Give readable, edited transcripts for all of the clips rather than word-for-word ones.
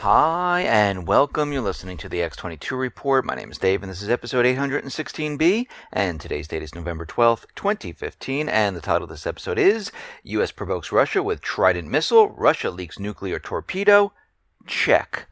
Hi, and welcome. You're listening to the X22 Report. My name is Dave, and this is episode 816B, and today's date is November 12th, 2015, and the title of this episode is U.S. Provokes Russia with Trident Missile, Russia Leaks Nuclear Torpedo, check.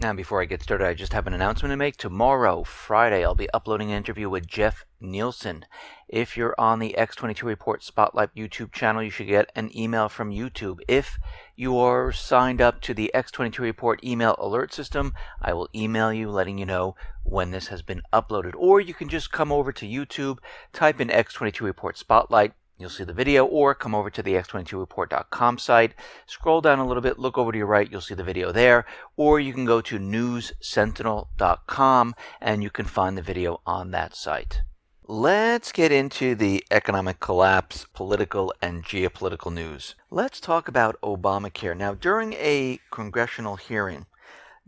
Now, before I get started, I just have an announcement to make. Tomorrow, Friday, I'll be uploading an interview with Jeff Nielsen. If you're on the X22 Report Spotlight YouTube channel, you should get an email from YouTube. If you are signed up to the X22 Report email alert system, I will email you letting you know when this has been uploaded. Or you can just come over to YouTube, type in X22 Report Spotlight, you'll see the video, or come over to the x22report.com site, scroll down a little bit, look over to your right, you'll see the video there, or you can go to newssentinel.com and you can find the video on that site. Let's get into the economic collapse, political and geopolitical news. Let's talk about Obamacare. Now, during a congressional hearing,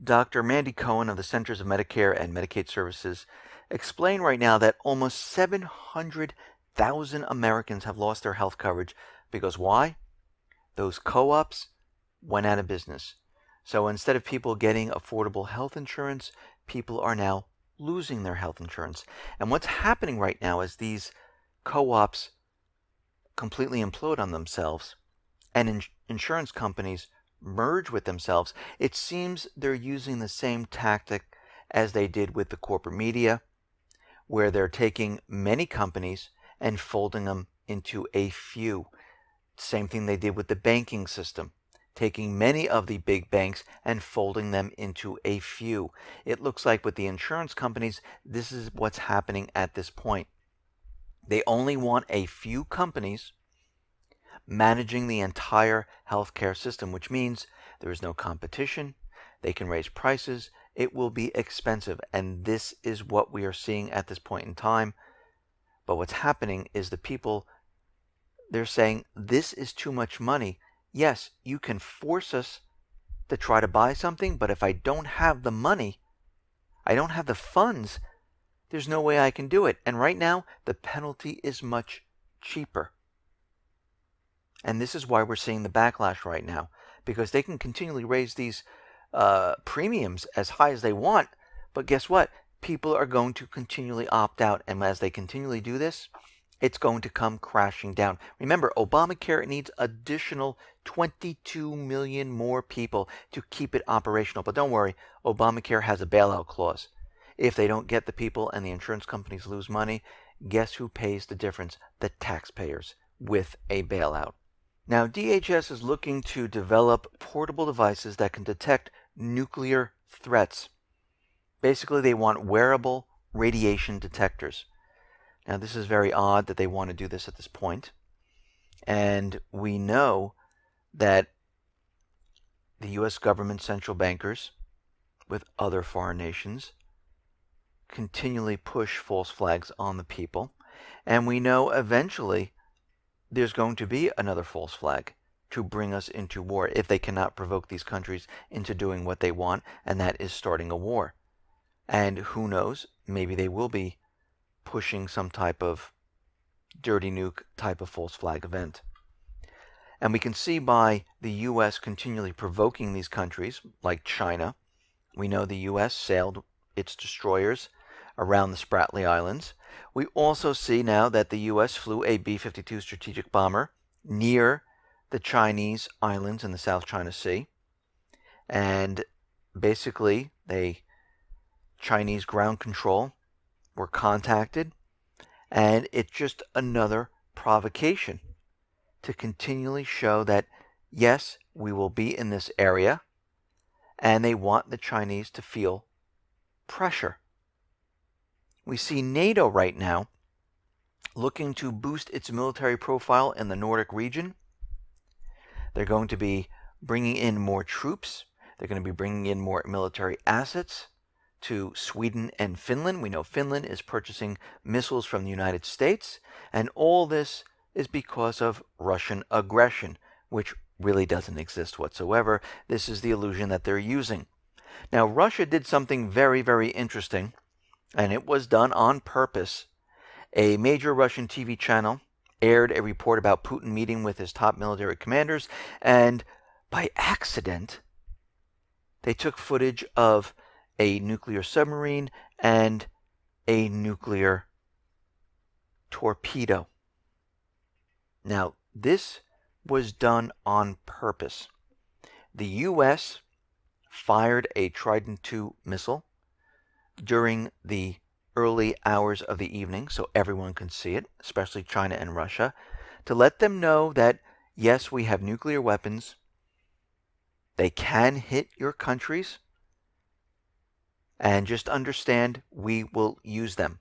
Dr. Mandy Cohen of the Centers of Medicare and Medicaid Services explained right now that almost 700,000 Americans have lost their health coverage because why? Those co-ops went out of business. So instead of people getting affordable health insurance, people are now losing their health insurance. And what's happening right now is these co-ops completely implode on themselves and insurance companies merge with themselves. It seems they're using the same tactic as they did with the corporate media, where they're taking many companies and folding them into a few. Same thing they did with the banking system, taking many of the big banks and folding them into a few. It looks like with the insurance companies, this is what's happening at this point. They only want a few companies managing the entire healthcare system, which means there is no competition. They can raise prices. It will be expensive. And this is what we are seeing at this point in time. But what's happening is the people, they're saying, this is too much money. Yes, you can force us to try to buy something, but if I don't have the money, I don't have the funds, there's no way I can do it. And right now, the penalty is much cheaper. And this is why we're seeing the backlash right now, because they can continually raise these premiums as high as they want, but guess what? People are going to continually opt out, and as they continually do this, it's going to come crashing down. Remember, Obamacare needs additional 22 million more people to keep it operational. But don't worry, Obamacare has a bailout clause. If they don't get the people and the insurance companies lose money, guess who pays the difference? The taxpayers, with a bailout. Now, DHS is looking to develop portable devices that can detect nuclear threats. Basically, they want wearable radiation detectors. Now, this is very odd that they want to do this at this point. And we know that the U.S. government central bankers, with other foreign nations, continually push false flags on the people. And we know eventually there's going to be another false flag to bring us into war if they cannot provoke these countries into doing what they want, and that is starting a war. And who knows, maybe they will be pushing some type of dirty nuke type of false flag event. And we can see by the U.S. continually provoking these countries, like China. We know the U.S. sailed its destroyers around the Spratly Islands. We also see now that the U.S. flew a B-52 strategic bomber near the Chinese islands in the South China Sea. And basically, Chinese ground control were contacted, and it's just another provocation to continually show that, yes, we will be in this area, and they want the Chinese to feel pressure. We see NATO right now looking to boost its military profile in the Nordic region. They're going to be bringing in more troops. They're going to be bringing in more military assets to Sweden and Finland. We know Finland is purchasing missiles from the United States, and all this is because of Russian aggression, which really doesn't exist whatsoever. This is the illusion that they're using. Now, Russia did something very, very interesting, and it was done on purpose. A major Russian TV channel aired a report about Putin meeting with his top military commanders, and by accident, They took footage of a nuclear submarine and a nuclear torpedo. Now, this was done on purpose. The U.S. fired a Trident 2 missile during the early hours of the evening so everyone can see it, especially China and Russia, to let them know that, yes, we have nuclear weapons. They can hit your countries, and just understand we will use them.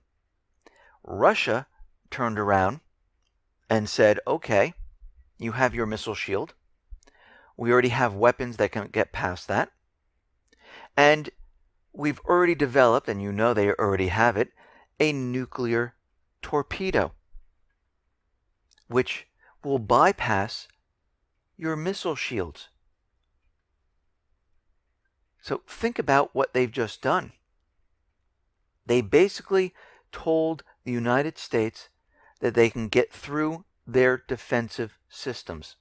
Russia turned around and said, okay, you have your missile shield. We already have weapons that can get past that. And we've already developed, and you know they already have it, a nuclear torpedo, which will bypass your missile shields. So think about what they've just done. They basically told the United States that they can get through their defensive systems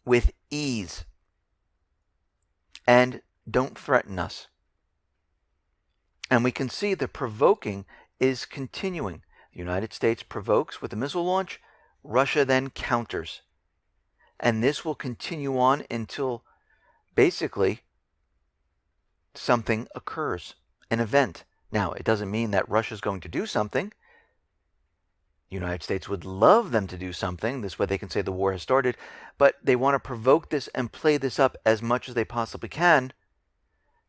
with ease and don't threaten us. And we can see the provoking is continuing. The United States provokes with a missile launch, Russia then counters. And this will continue on until basically something occurs, an event. Now, it doesn't mean that Russia's going to do something. The United States would love them to do something. This way they can say the war has started. But they want to provoke this and play this up as much as they possibly can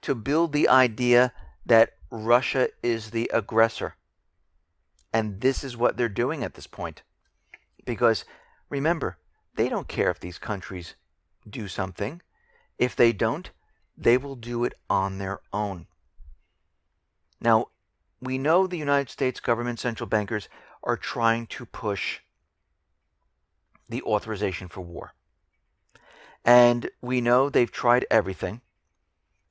to build the idea that Russia is the aggressor. And this is what they're doing at this point. Because, remember, they don't care if these countries do something. If they don't, they will do it on their own. Now, we know the United States government central bankers are trying to push the authorization for war. And we know they've tried everything.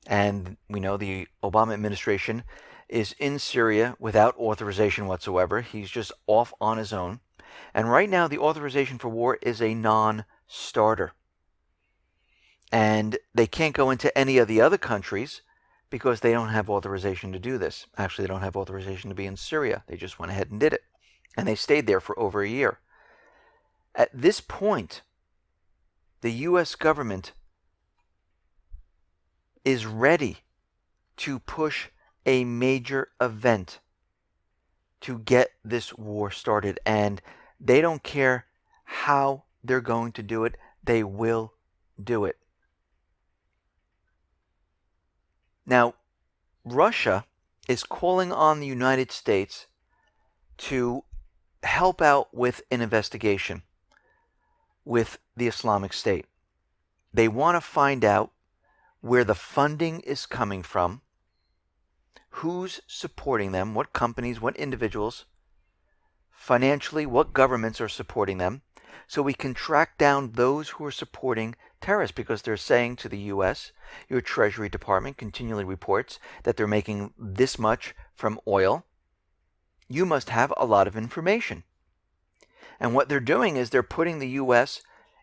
And we know the Obama administration is in Syria without authorization whatsoever. He's just off on his own. And right now, the authorization for war is a non-starter. And they can't go into any of the other countries because they don't have authorization to do this. Actually, they don't have authorization to be in Syria. They just went ahead and did it. And they stayed there for over a year. At this point, the U.S. government is ready to push a major event to get this war started. And they don't care how they're going to do it. They will do it. Now, Russia is calling on the United States to help out with an investigation with the Islamic State. They want to find out where the funding is coming from, who's supporting them, what companies, what individuals, financially, what governments are supporting them, so we can track down those who are supporting terrorists, because they're saying to the U.S., your Treasury Department continually reports that they're making this much from oil. You must have a lot of information. And what they're doing is they're putting the U.S.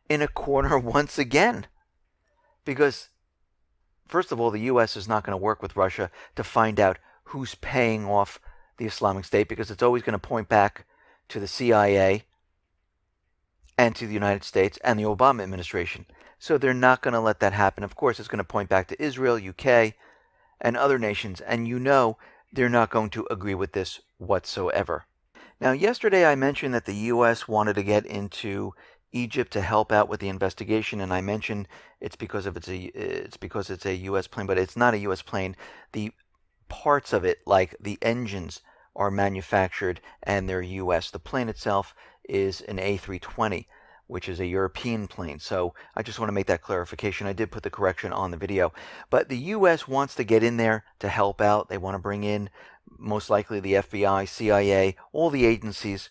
in a corner once again. Because, first of all, the U.S. is not going to work with Russia to find out who's paying off the Islamic State, because it's always going to point back to the CIA and to the United States and the Obama administration. So they're not going to let that happen. Of course, it's going to point back to Israel, UK, and other nations. And you know they're not going to agree with this whatsoever. Now, yesterday I mentioned that the U.S. wanted to get into Egypt to help out with the investigation, and I mentioned it's because it's a U.S. plane, but it's not a U.S. plane. The parts of it, like the engines, are manufactured and they're U.S. The plane itself is an A320, which is a European plane. So I just want to make that clarification. I did put the correction on the video. But the U.S. wants to get in there to help out. They want to bring in, most likely, the FBI, CIA, all the agencies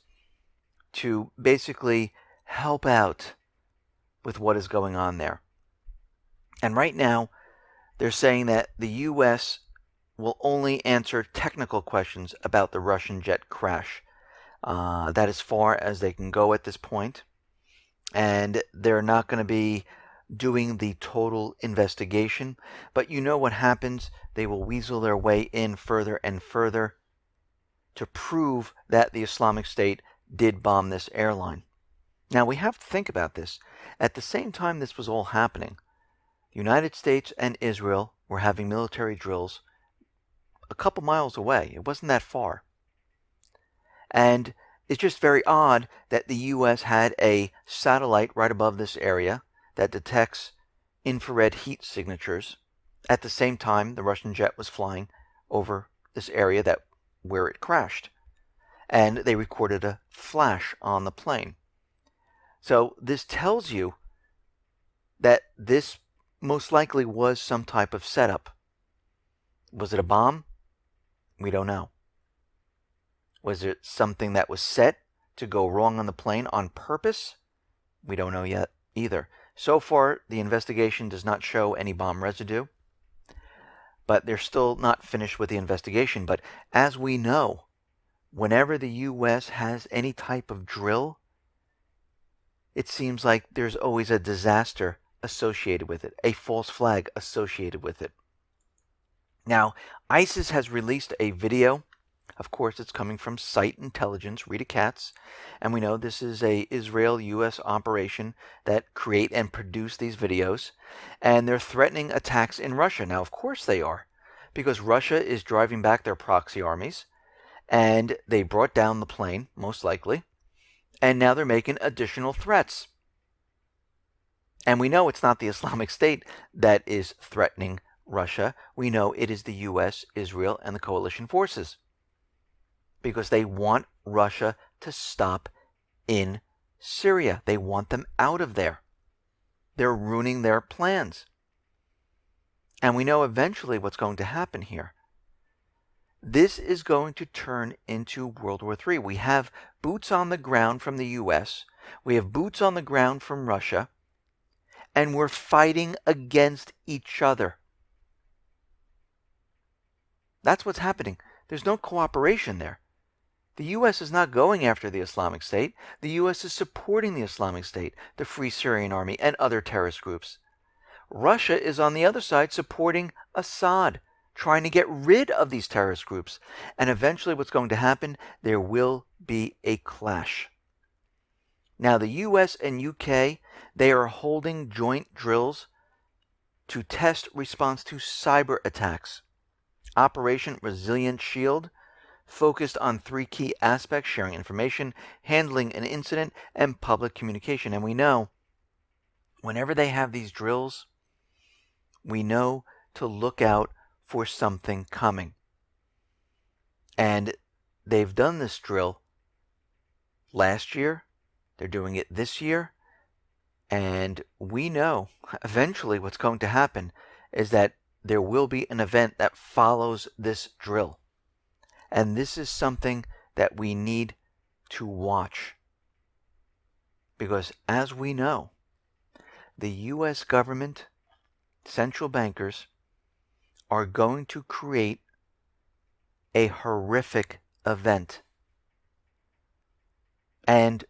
to basically help out with what is going on there. And right now, they're saying that the U.S. will only answer technical questions about the Russian jet crash. That is far as they can go at this point. And they're not going to be doing the total investigation. But you know what happens? They will weasel their way in further and further to prove that the Islamic State did bomb this airline. Now, we have to think about this. At the same time this was all happening, the United States and Israel were having military drills a couple miles away. It wasn't that far. And it's just very odd that the U.S. had a satellite right above this area that detects infrared heat signatures. At the same time, the Russian jet was flying over this area where it crashed. And they recorded a flash on the plane. So this tells you that this most likely was some type of setup. Was it a bomb? We don't know. Was it something that was set to go wrong on the plane on purpose? We don't know yet either. So far, the investigation does not show any bomb residue, but they're still not finished with the investigation. But as we know, whenever the U.S. has any type of drill, it seems like there's always a disaster associated with it, a false flag associated with it. Now, ISIS has released a video. Of course, it's coming from Site Intelligence, Rita Katz, and we know this is a Israel-U.S. operation that create and produce these videos, and they're threatening attacks in Russia. Now, of course they are, because Russia is driving back their proxy armies, and they brought down the plane, most likely, and now they're making additional threats. And we know it's not the Islamic State that is threatening Russia. We know it is the U.S., Israel, and the coalition forces, because they want Russia to stop in Syria. They want them out of there. They're ruining their plans. And we know eventually what's going to happen here. This is going to turn into World War III. We have boots on the ground from the U.S. We have boots on the ground from Russia. And we're fighting against each other. That's what's happening. There's no cooperation there. The U.S. is not going after the Islamic State. The U.S. is supporting the Islamic State, the Free Syrian Army, and other terrorist groups. Russia is on the other side supporting Assad, trying to get rid of these terrorist groups. And eventually what's going to happen, there will be a clash. Now, the U.S. and U.K., they are holding joint drills to test response to cyber attacks. Operation Resilient Shield focused on 3 key aspects: sharing information, handling an incident, and public communication. And we know whenever they have these drills, we know to look out for something coming. And they've done this drill last year. They're doing it this year. And we know eventually what's going to happen is that there will be an event that follows this drill. And this is something that we need to watch. Because as we know, the U.S. government, central bankers, are going to create a horrific event. And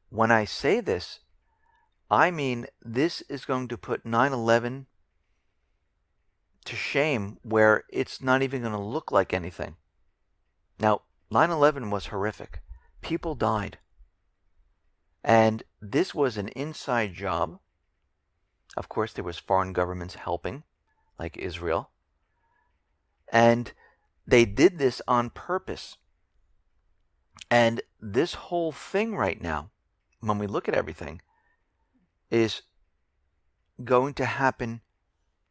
when I say this, I mean this is going to put 9/11 to shame, where it's not even going to look like anything. Now, 9/11 was horrific. People died. And this was an inside job. Of course, there was foreign governments helping, like Israel. And they did this on purpose. And this whole thing right now, when we look at everything, is going to happen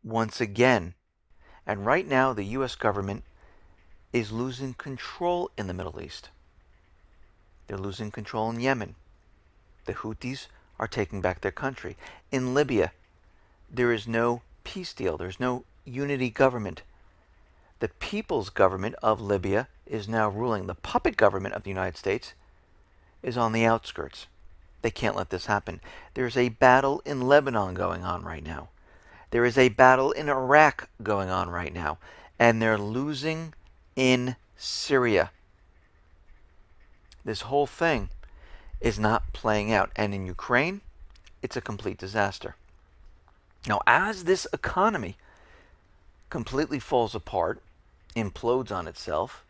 once again. And right now, the U.S. government is losing control in the Middle East. They're losing control in Yemen. The Houthis are taking back their country. In Libya, there is no peace deal. There's no unity government. The people's government of Libya is now ruling. The puppet government of the United States is on the outskirts. They can't let this happen. There's a battle in Lebanon going on right now. There is a battle in Iraq going on right now. And they're losing in Syria. This whole thing is not playing out. And in Ukraine, it's a complete disaster. Now, as this economy completely falls apart, implodes on itself,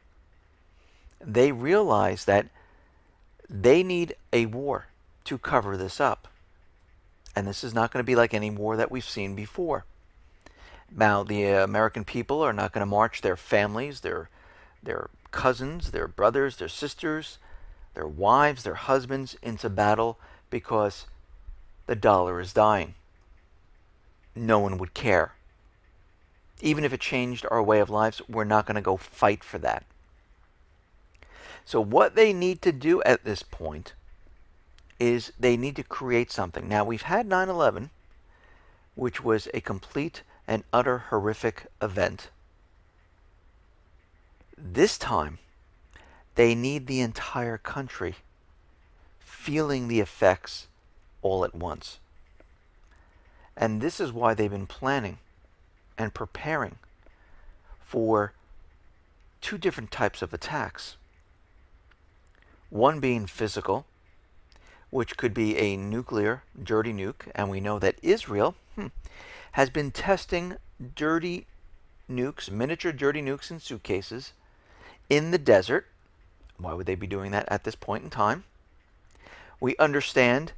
they realize that they need a war to cover this up. And this is not going to be like any war that we've seen before. Now, the American people are not going to march their families, their cousins, their brothers, their sisters, their wives, their husbands into battle because the dollar is dying. No one would care. Even if it changed our way of lives, we're not going to go fight for that. So what they need to do at this point is they need to create something. Now, we've had 9/11, which was a complete and utter horrific event. This time, they need the entire country feeling the effects all at once. And this is why they've been planning and preparing for two different types of attacks. One being physical, which could be a nuclear dirty nuke, and we know that Israel has been testing dirty nukes, miniature dirty nukes in suitcases in the desert. Why would they be doing that at this point in time? We understand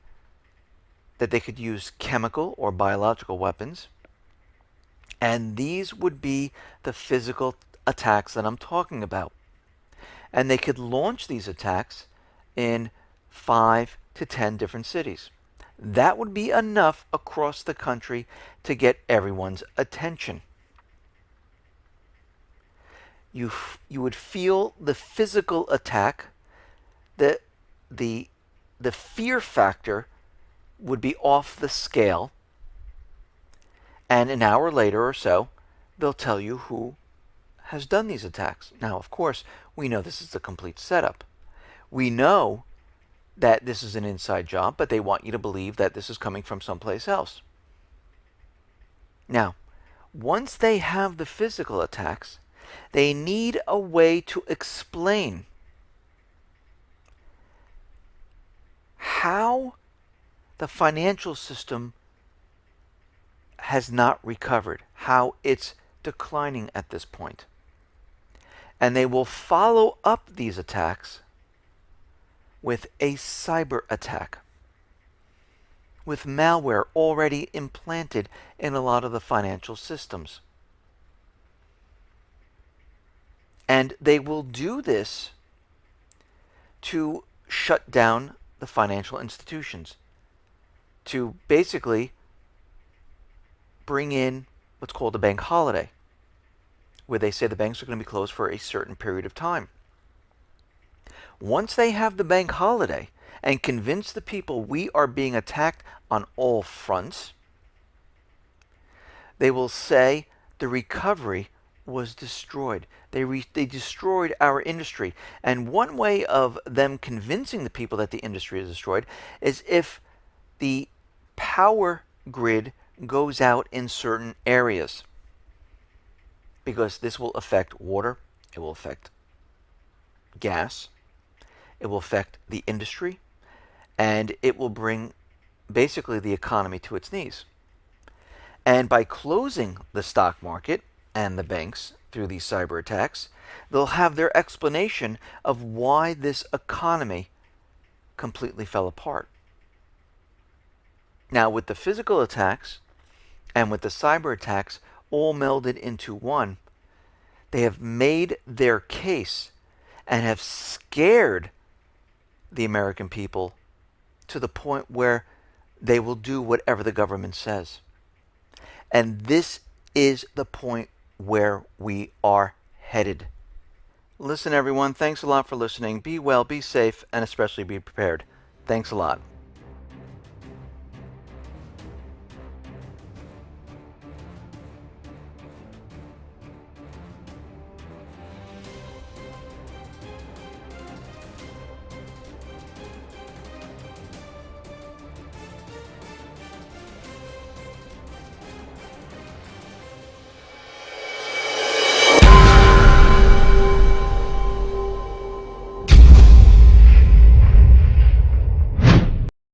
that they could use chemical or biological weapons, and these would be the physical attacks that I'm talking about. And they could launch these attacks in 5 to 10 different cities. That would be enough across the country to get everyone's attention. You would feel the physical attack, the fear factor would be off the scale, and an hour later or so, they'll tell you who has done these attacks. Now, of course, we know this is a complete setup. We know that this is an inside job, but they want you to believe that this is coming from someplace else. Now, once they have the physical attacks, they need a way to explain how the financial system has not recovered, how it's declining at this point. And they will follow up these attacks with a cyber attack, with malware already implanted in a lot of the financial systems. And they will do this to shut down the financial institutions, to basically bring in what's called a bank holiday, where they say the banks are going to be closed for a certain period of time. Once they have the bank holiday and convince the people we are being attacked on all fronts, they will say the recovery was destroyed. They destroyed our industry. And one way of them convincing the people that the industry is destroyed is if the power grid goes out in certain areas, because this will affect water, it will affect gas, it will affect the industry, and it will bring basically the economy to its knees. And by closing the stock market and the banks through these cyber attacks, they'll have their explanation of why this economy completely fell apart. Now, with the physical attacks and with the cyber attacks all melded into one, they have made their case and have scared the American people to the point where they will do whatever the government says. And this is the point where we are headed. Listen, everyone, thanks a lot for listening. Be well, be safe, and especially be prepared. Thanks a lot.